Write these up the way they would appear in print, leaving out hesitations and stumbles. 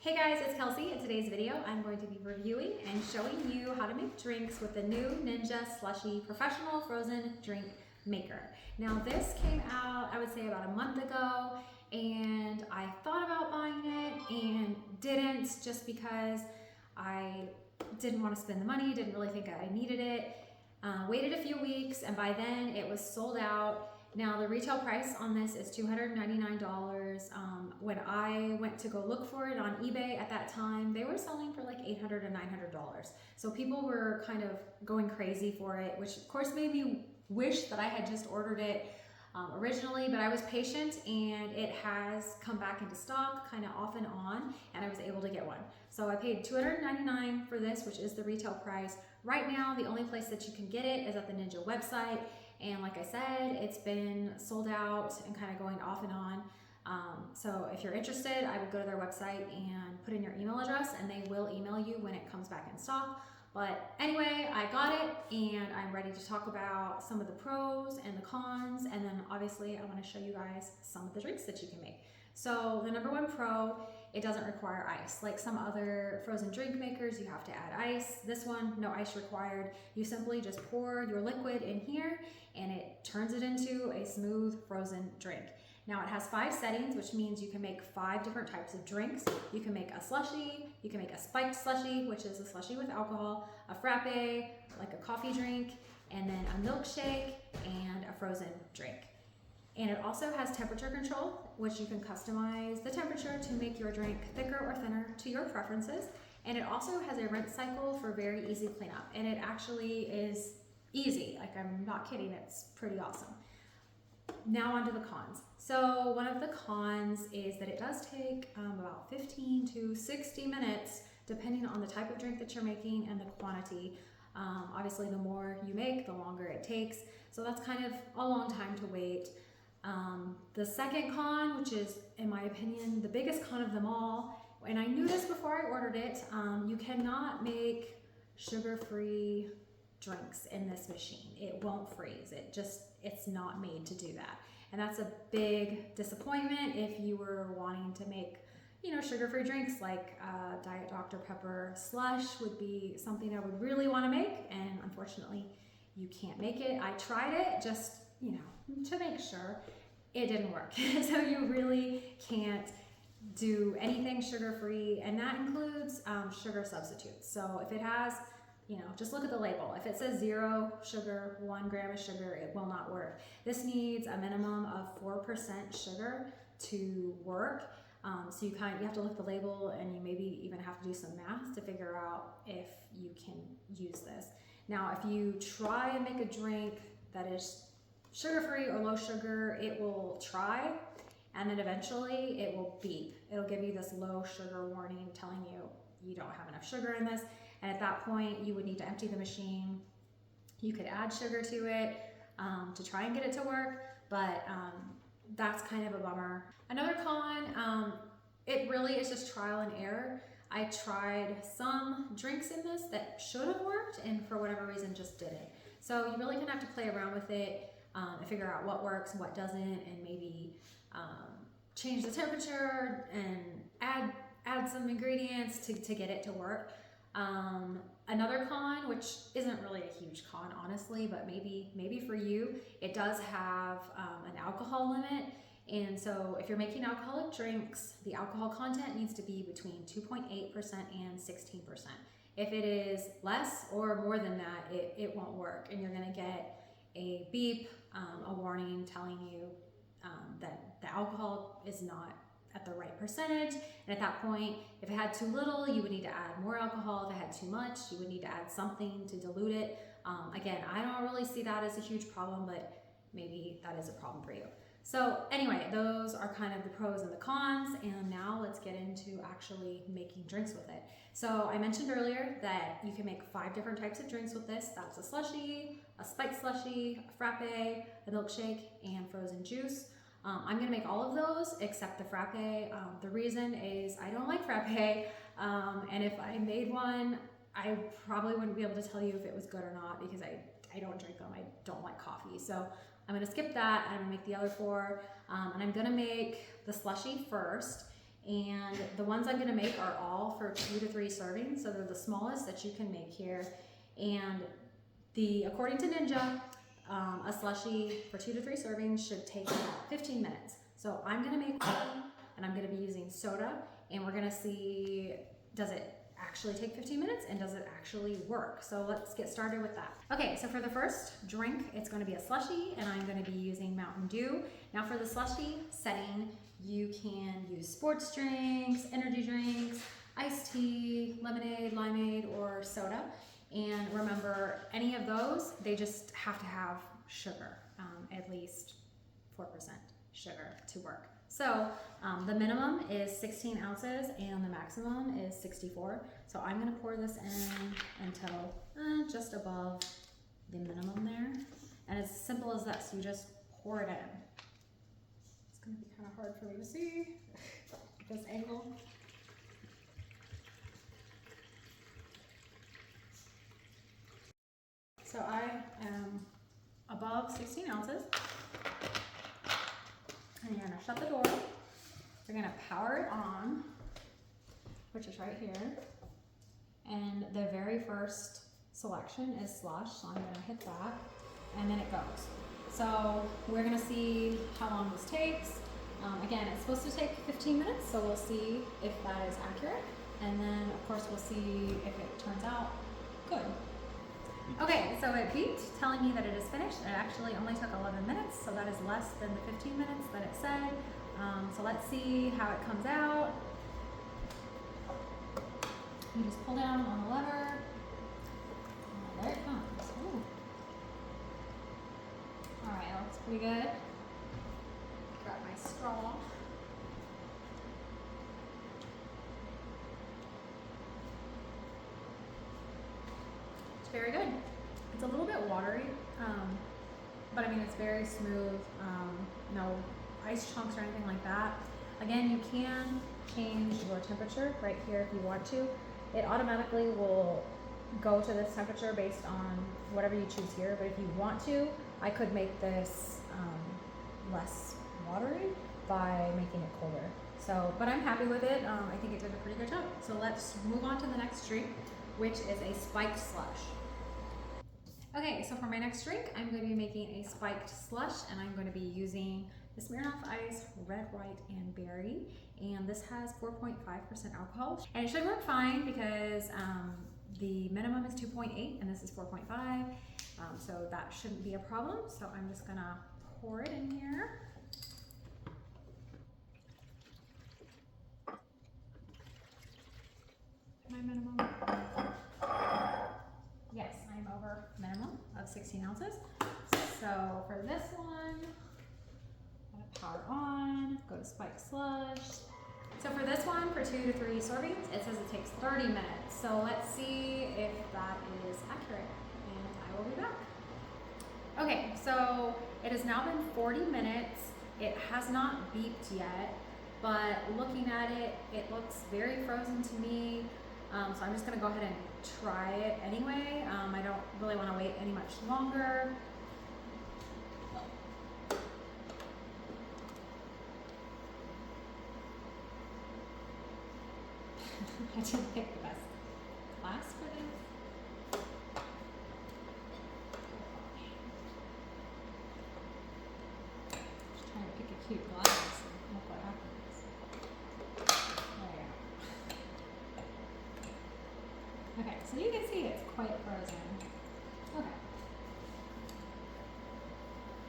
Hey guys, it's Kelsey. In today's video, I'm going to be reviewing and showing you how to make drinks with the new Ninja Slushi Professional Frozen Drink Maker. Now this came out, I would say about a month ago, and I thought about buying it and didn't just because I didn't want to spend the money, didn't really think I needed it. Waited a few weeks and by then it was sold out. Now the retail price on this is $299. When I went to go look for it on eBay at that time, they were selling for like $800 and $900. So people were kind of going crazy for it, which of course made me wish that I had just ordered it originally, but I was patient and it has come back into stock kind of off and on, and I was able to get one. So I paid $299 for this, which is the retail price. Right now, the only place that you can get it is at the Ninja website. And like I said, it's been sold out and kind of going off and on. So if you're interested, I would go to their website and put in your email address and they will email you when it comes back in stock. But anyway, I got it and I'm ready to talk about some of the pros and the cons. And then obviously I want to show you guys some of the drinks that you can make. So the number one pro, it doesn't require ice. Like some other frozen drink makers, you have to add ice. This one, no ice required. You simply just pour your liquid in here and it turns it into a smooth frozen drink. Now it has 5 settings, which means you can make 5 different types of drinks. You can make a slushie, you can make a spiked slushie, which is a slushie with alcohol, a frappe, like a coffee drink, and then a milkshake and a frozen drink. And it also has temperature control, which you can customize the temperature to make your drink thicker or thinner to your preferences. And it also has a rinse cycle for very easy cleanup. And it actually is easy, like I'm not kidding, it's pretty awesome. Now onto the cons. So one of the cons is that it does take about 15 to 60 minutes, depending on the type of drink that you're making and the quantity. Obviously, the more you make, the longer it takes. So that's kind of a long time to wait. The second con, which is, in my opinion, the biggest con of them all, and I knew this before I ordered it, you cannot make sugar-free drinks in this machine. It won't freeze. It's not made to do that. And that's a big disappointment if you were wanting to make, sugar-free drinks like Diet Dr. Pepper slush would be something I would really want to make, and unfortunately you can't make it. I tried it just, to make sure. It didn't work. So you really can't do anything sugar-free, and that includes sugar substitutes. So if it has, just look at the label. If it says 0 sugar, 1 gram of sugar, it will not work. This needs a minimum of 4% sugar to work. So you have to look at the label, and you maybe even have to do some math to figure out if you can use this. Now, if you try and make a drink that is sugar-free or low sugar, it will try, and then eventually it will beep. It'll give you this low sugar warning telling you you don't have enough sugar in this. And at that point, you would need to empty the machine. You could add sugar to it to try and get it to work, but that's kind of a bummer. Another con, it really is just trial and error. I tried some drinks in this that should have worked, and for whatever reason just didn't. So you really kind of have to play around with it and figure out what works, what doesn't, and maybe change the temperature and add some ingredients to get it to work. Another con, which isn't really a huge con honestly, but maybe for you, it does have an alcohol limit. And so if you're making alcoholic drinks, the alcohol content needs to be between 2.8% and 16%. If it is less or more than that, it won't work, and you're gonna get a beep, a warning telling you that the alcohol is not at the right percentage. And at that point, if it had too little, you would need to add more alcohol. If it had too much, you would need to add something to dilute it. Again, I don't really see that as a huge problem, but maybe that is a problem for you. So anyway, those are kind of the pros and the cons, and now let's get into actually making drinks with it. So I mentioned earlier that you can make 5 different types of drinks with this. That's a slushie, a spiked slushie, a frappe, a milkshake, and frozen juice. I'm gonna make all of those except the frappe. The reason is I don't like frappe, and if I made one, I probably wouldn't be able to tell you if it was good or not because I don't drink them. I don't like coffee. So I'm gonna skip that and I'm gonna make the other 4. And I'm gonna make the slushie first. And the ones I'm gonna make are all for 2 to 3 servings, so they're the smallest that you can make here. And according to Ninja, a slushie for 2 to 3 servings should take about 15 minutes. So I'm gonna make one, and I'm gonna be using soda, and we're gonna see, does it actually take 15 minutes and does it actually work? So let's get started with that. Okay, so for the first drink, it's gonna be a slushie, and I'm gonna be using Mountain Dew. Now for the slushie setting, you can use sports drinks, energy drinks, iced tea, lemonade, limeade, or soda. And remember, any of those, they just have to have sugar, at least 4% sugar to work. So the minimum is 16 ounces and the maximum is 64. So I'm gonna pour this in until just above the minimum there. And it's as simple as this, you just pour it in. It's gonna be kind of hard for me to see this angle. So I am above 16 ounces. And you're gonna shut the door. You're gonna power it on, which is right here. And the very first selection is slush, so I'm gonna hit that, and then it goes. So we're gonna see how long this takes. Again, it's supposed to take 15 minutes, so we'll see if that is accurate. And then of course we'll see if it turns out good. Okay, so it beeped telling me that it is finished. It actually only took 11 minutes, so that is less than the 15 minutes that it said. So let's see how it comes out. You just pull down on the lever. Oh, there it comes. Ooh. All right, that looks pretty good. Grab my straw. Very good. It's a little bit watery, but I mean it's very smooth. No ice chunks or anything like that. Again, you can change your temperature right here if you want to. It automatically will go to this temperature based on whatever you choose here. But if you want to, I could make this less watery by making it colder. So, but I'm happy with it. I think it did a pretty good job. So let's move on to the next drink, which is a spiked slush. Okay, so for my next drink, I'm going to be making a spiked slush, and I'm going to be using the Smirnoff Ice Red, White, and Berry, and this has 4.5% alcohol. And it should work fine because the minimum is 2.8 and this is 4.5, so that shouldn't be a problem. So I'm just gonna pour it in here. My minimum. Yes, I'm over minimum of 16 ounces. So for this one, I'm gonna power on, go to spiked slush. So for this one, for 2 to 3 servings, it says it takes 30 minutes. So let's see if that is accurate, and I will be back. Okay, so it has now been 40 minutes. It has not beeped yet, but looking at it, it looks very frozen to me. So I'm just gonna go ahead and try it anyway. I don't really wanna wait any much longer. I didn't pick the best glass for this. Just trying to pick a cute glass and look what happens. There we go. Okay, so you can see it's quite frozen. Okay.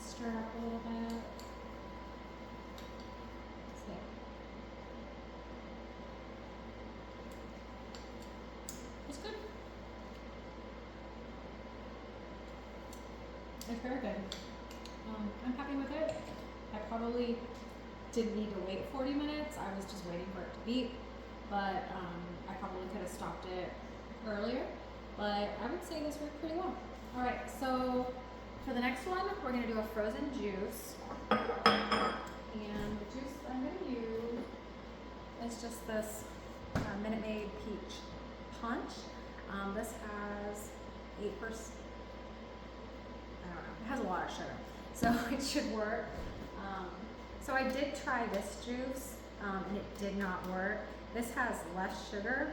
Stir it up a little bit. It's good. It's very good. I'm happy with it. I probably didn't need to wait 40 minutes. I was just waiting for it to beep, but I probably could have stopped it earlier. But I would say this worked pretty well. All right, so for the next one, we're gonna do a frozen juice. And the juice I'm gonna use is just this Minute Maid Peach Punch. This has 8%, I don't know, it has a lot of sugar, so it should work. So I did try this juice and it did not work. This has less sugar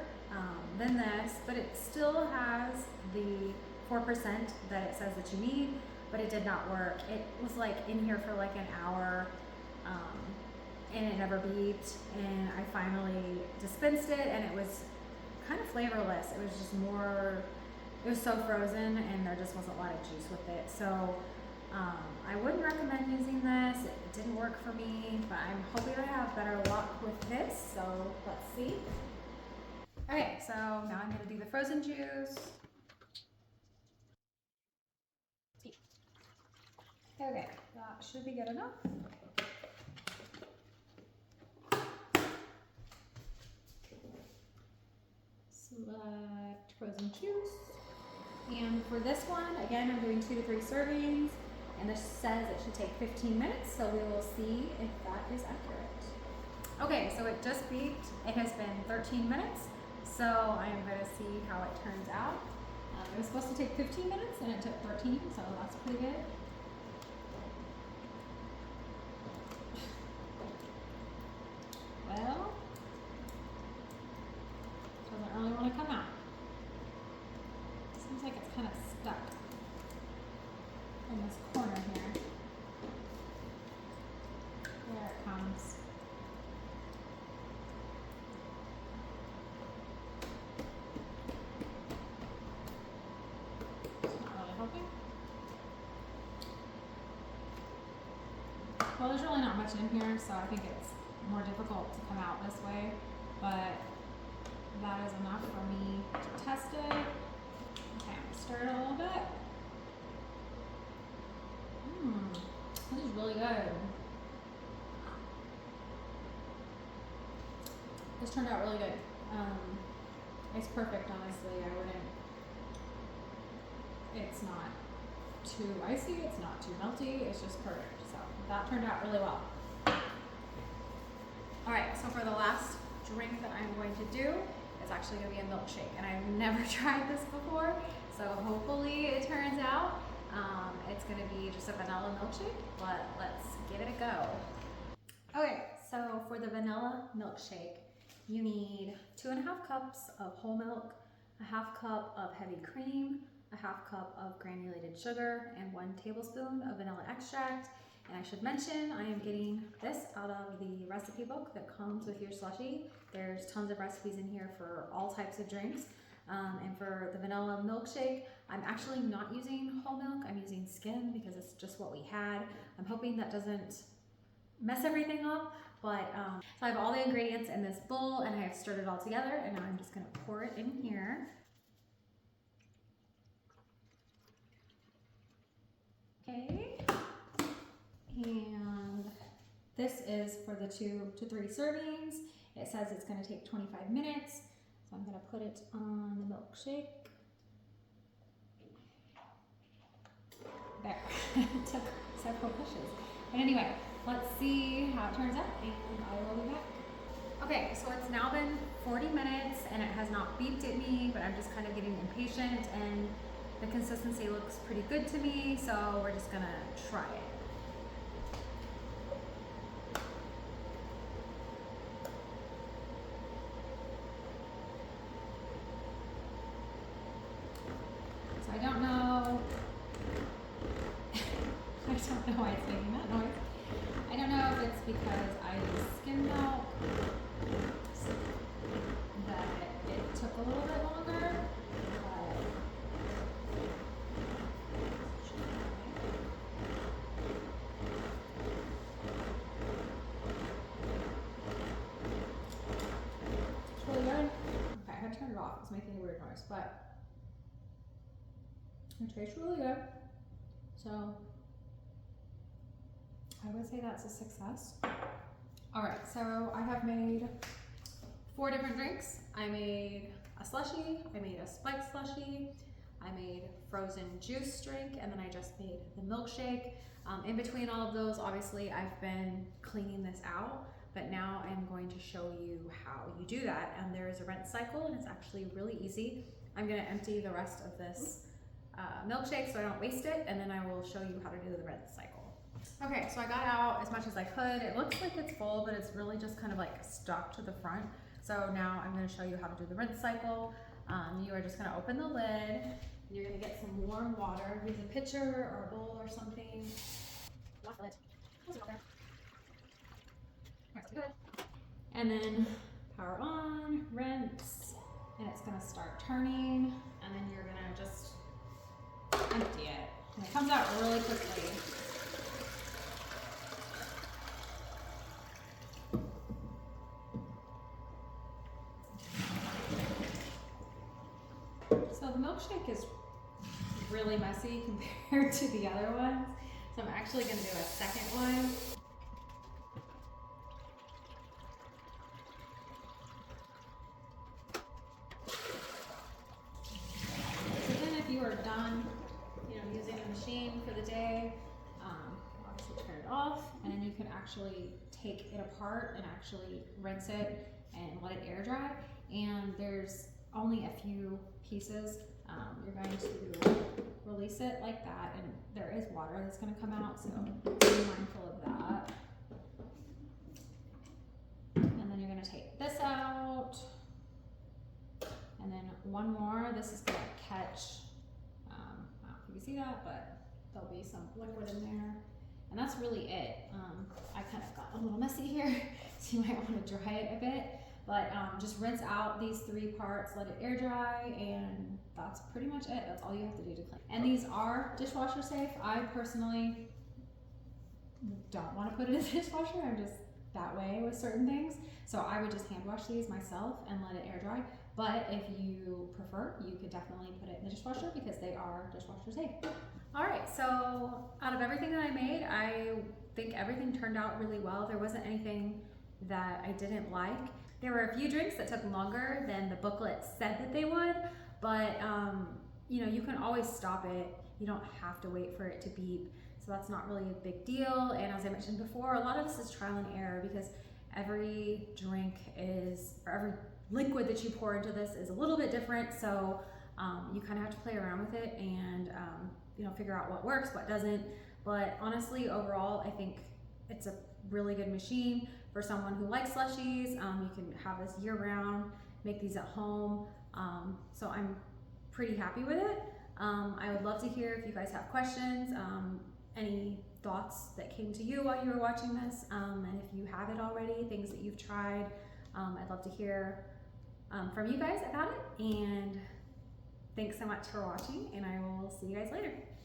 than this, but it still has the 4% that it says that you need, but it did not work. It was like in here for like an hour, and it never beeped, and I finally dispensed it, and it was kind of flavorless. It was just more, it was so frozen, and there just wasn't a lot of juice with it. So I wouldn't recommend using this. It didn't work for me, but I'm hoping I have better luck with this, so let's see. Okay, so now I'm gonna do the frozen juice. Okay, that should be good enough. Select frozen juice. And for this one, again, I'm doing 2 to 3 servings, and this says it should take 15 minutes, so we will see if that is accurate. Okay, so it just beeped. It has been 13 minutes, so I'm gonna see how it turns out. It was supposed to take 15 minutes, and it took 13, so that's pretty good. Well, doesn't really want to come out. Seems like it's kind of stuck in this corner here. There it comes. It's not really helping. Well, there's really not much in here, so I think it's more difficult to come out this way, but that is enough for me to test it. Okay, I'm gonna stir it a little bit. This is really good. This turned out really good. It's perfect, honestly. I wouldn't, it's not too icy, it's not too melty, it's just perfect. So that turned out really well. All right, so for the last drink that I'm going to do, it's actually gonna be a milkshake, and I've never tried this before, so hopefully it turns out. It's gonna be just a vanilla milkshake, but let's give it a go. Okay, so for the vanilla milkshake, you need 2.5 cups of whole milk, a 1/2 cup of heavy cream, a 1/2 cup of granulated sugar, and 1 tablespoon of vanilla extract. And I should mention, I am getting this out of the recipe book that comes with your slushie. There's tons of recipes in here for all types of drinks. And for the vanilla milkshake, I'm actually not using whole milk. I'm using skim because it's just what we had. I'm hoping that doesn't mess everything up. But so I have all the ingredients in this bowl, and I have stirred it all together, and now I'm just gonna pour it in here. Okay. And this is for the 2 to 3 servings. It says it's going to take 25 minutes. So I'm going to put it on the milkshake. There. It took several pushes. But anyway, let's see how it turns out, and I will be back. Okay, so it's now been 40 minutes, and it has not beeped at me, but I'm just kind of getting impatient, and the consistency looks pretty good to me, so we're just going to try it. I don't know. I don't know why it's making that noise. I don't know if it's because I use skim milk that it took a little bit longer. It's really good. Okay, I had to turn it off. It's making a weird noise, but it tastes really good, so I would say that's a success. All right, so I have made 4 different drinks. I made a slushie, I made a spiked slushie, I made frozen juice drink, and then I just made the milkshake. In between all of those, obviously, I've been cleaning this out, but now I'm going to show you how you do that. And there is a rinse cycle, and it's actually really easy. I'm gonna empty the rest of this milkshake so I don't waste it, and then I will show you how to do the rinse cycle. Okay, so I got out as much as I could. It looks like it's full, but it's really just kind of like stuck to the front. So now I'm going to show you how to do the rinse cycle. You are just going to open the lid. You're going to get some warm water. Use a pitcher or a bowl or something. Lock the lid. Close it there. Alright, so good. And then power on, rinse, and it's going to start turning. And then you're going to just empty it. And it comes out really quickly. So the milkshake is really messy compared to the other ones. So I'm actually going to do a second one. So then if you are done, using the machine for the day, obviously turn it off, and then you can actually take it apart and actually rinse it and let it air dry. And there's only a few pieces. You're going to release it like that, and there is water that's going to come out, so be mindful of that. And then you're going to take this out, and then one more. This is going to catch, I don't know if you can see that, but there'll be some liquid in there. And that's really it. I kind of got a little messy here, so you might want to dry it a bit. But just rinse out these 3 parts, let it air dry, and that's pretty much it. That's all you have to do to clean. And these are dishwasher safe. I personally don't want to put it in the dishwasher. I'm just that way with certain things. So I would just hand wash these myself and let it air dry. But if you prefer, you could definitely put it in the dishwasher because they are dishwasher safe. All right, so out of everything that I made, I think everything turned out really well. There wasn't anything that I didn't like. There were a few drinks that took longer than the booklet said that they would, but you can always stop it. You don't have to wait for it to beep, so that's not really a big deal. And as I mentioned before, a lot of this is trial and error because every drink or every liquid that you pour into this is a little bit different, so you kind of have to play around with it and figure out what works, what doesn't. But honestly, overall, I think it's a really good machine for someone who likes slushies. You can have this year-round, make these at home. So I'm pretty happy with it. I would love to hear if you guys have questions, any thoughts that came to you while you were watching this, and if you have it already, things that you've tried. I'd love to hear from you guys about it. And thanks so much for watching, and I will see you guys later.